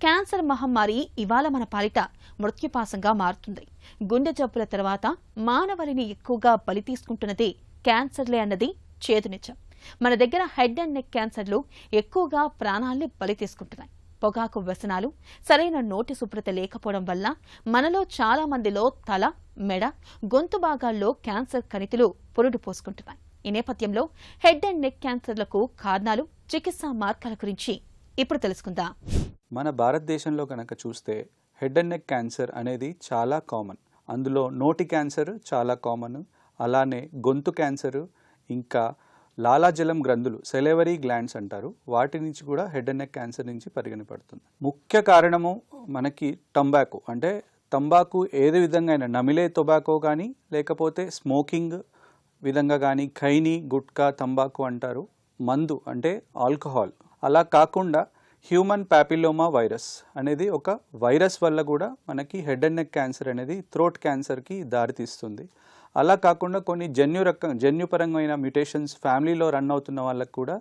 Cancer మహమ్మారి ఇవాళ మన పాలిట మృత్యుపాసంగా మారుతుంది. గుండె జబ్బుల తర్వాత మానవాళిని ఎక్కువగా బలి తీసుకుంటున్నది క్యాన్సర్లే అన్నది చేదు నిజం. మన దగ్గర హెడ్ అండ్ నెక్ క్యాన్సర్లు ఎక్కువగా ప్రాణాల్ని బలి తీసుకుంటున్నాయి. పొగాకు వ్యసనాలు, సరైన నోటి శుభ్రత లేకపోవడం వల్ల మనలో చాలా మందిలో తల, మెడ, గొంతు భాగాల్లో క్యాన్సర్ కణితులు పురుడు పోసుకుంటున్నాయి. ఈ నేపథ్యంలో హెడ్ అండ్ నెక్ క్యాన్సర్లకు కారణాలు, చికిత్సా మార్గాల గురించి ఇప్పుడు తెలుసుకుందాం. మన భారతదేశంలో కనుక చూస్తే హెడ్ అండ్ నెక్ క్యాన్సర్ అనేది చాలా కామన్. అందులో నోటి క్యాన్సర్ చాలా కామన్, అలానే గొంతు క్యాన్సర్, ఇంకా లాలాజలం గ్రంథులు, సెలెవరీ గ్లాండ్స్ అంటారు, వాటి నుంచి కూడా హెడ్ అండ్ నెక్ క్యాన్సర్ నుంచి పరిగణపడుతుంది. ముఖ్య కారణము మనకి తంబాకు, అంటే తంబాకు ఏది విధంగా అయినా నమిలే టొబాకో కానీ లేకపోతే స్మోకింగ్ విధంగా కానీ, ఖైనీ, గుట్కా, తంబాకు అంటారు, మందు అంటే ఆల్కహాల్. అలా కాకుండా హ్యూమన్ ప్యాపిలోమా వైరస్ అనేది ఒక వైరస్ వల్ల కూడా మనకి హెడ్ అండ్ నెక్ క్యాన్సర్ అనేది థ్రోట్ క్యాన్సర్కి దారితీస్తుంది. అలా కాకుండా కొన్ని జన్యుపరమైన మ్యుటేషన్స్ ఫ్యామిలీలో రన్ అవుతున్న వాళ్ళకు కూడా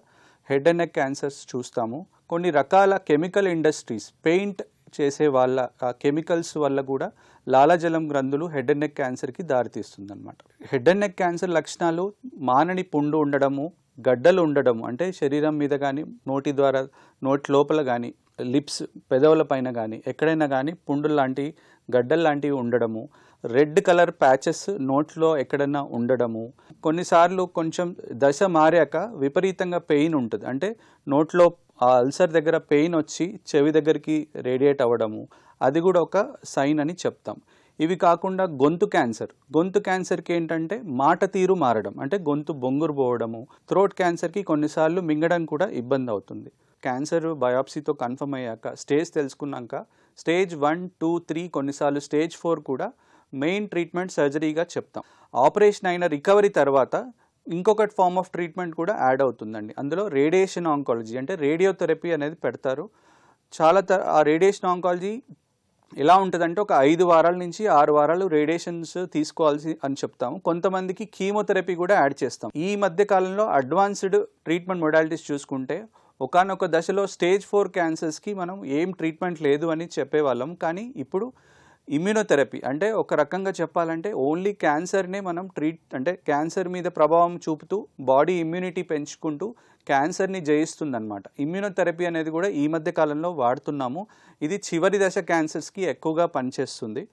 హెడ్ అండ్ నెక్ క్యాన్సర్స్ చూస్తాము. కొన్ని రకాల కెమికల్ ఇండస్ట్రీస్, పెయింట్ చేసే వాళ్ళ కెమికల్స్ వల్ల కూడా లాలాజలం గ్రంథులు హెడ్ అండ్ నెక్ క్యాన్సర్కి దారితీస్తుంది అనమాట. హెడ్ అండ్ నెక్ క్యాన్సర్ లక్షణాలు మానని పుండు ఉండడము, గడ్డలు ఉండడము, అంటే శరీరం మీద కానీ నోటి ద్వారా నోటి లోపల కానీ లిప్స్ పెదవుల పైన కానీ ఎక్కడైనా కానీ పుండు లాంటి గడ్డలు లాంటివి ఉండడము, రెడ్ కలర్ ప్యాచెస్ నోట్లో ఎక్కడైనా ఉండడము, కొన్నిసార్లు కొంచెం దశ మారాక విపరీతంగా పెయిన్ ఉంటుంది, అంటే నోట్లో ఆ అల్సర్ దగ్గర పెయిన్ వచ్చి చెవి దగ్గరికి రేడియేట్ అవ్వడము, అది కూడా ఒక సైన్ అని చెప్తాం. ఇవి కాకుండా గొంతు క్యాన్సర్కి ఏంటంటే మాట తీరు మారడం, అంటే గొంతు బొంగురు పోవడము. థ్రోట్ క్యాన్సర్కి కొన్నిసార్లు మింగడం కూడా ఇబ్బంది అవుతుంది. క్యాన్సర్ బయాప్సీతో కన్ఫర్మ్ అయ్యాక, స్టేజ్ తెలుసుకున్నాక స్టేజ్ 1, 2, 3, కొన్నిసార్లు స్టేజ్ 4 కూడా మెయిన్ ట్రీట్మెంట్ సర్జరీగా చెప్తాం. ఆపరేషన్ అయిన రికవరీ తర్వాత ఇంకొక ఫార్మ్ ఆఫ్ ట్రీట్మెంట్ కూడా యాడ్ అవుతుందండి. అందులో రేడియేషన్ ఆంకాలజీ, అంటే రేడియోథెరపీ అనేది పెడతారు. ఆ రేడియేషన్ ఆంకాలజీ ఎలా ఉంటుందంటే ఒక 5 వారాల నుంచి 6 వారాలు రేడియేషన్స్ తీసుకోవాల్సి అని చెప్తాము. కొంతమందికి కీమోథెరపీ కూడా యాడ్ చేస్తాం. ఈ మధ్య కాలంలో అడ్వాన్స్డ్ ట్రీట్మెంట్ మొడాలిటీస్ చూసుకుంటే ఒకానొక దశలో స్టేజ్ 4 క్యాన్సర్స్కి మనం ఏం ట్రీట్మెంట్ లేదు అని చెప్పేవాళ్ళం. కానీ ఇప్పుడు ఇమ్యూనోథెరపీ, అంటే ఒక రకంగా చెప్పాలంటే ఓన్లీ క్యాన్సర్నే మనం అంటే క్యాన్సర్ మీద ప్రభావం చూపుతూ బాడీ ఇమ్యూనిటీ పెంచుకుంటూ క్యాన్సర్ని జయిస్తుందన్నమాట. ఇమ్యూనోథెరపీ అనేది కూడా ఈ మధ్య కాలంలో వాడుతున్నాము. ఇది చివరి దశ క్యాన్సర్స్కి ఎక్కువగా పనిచేస్తుంది.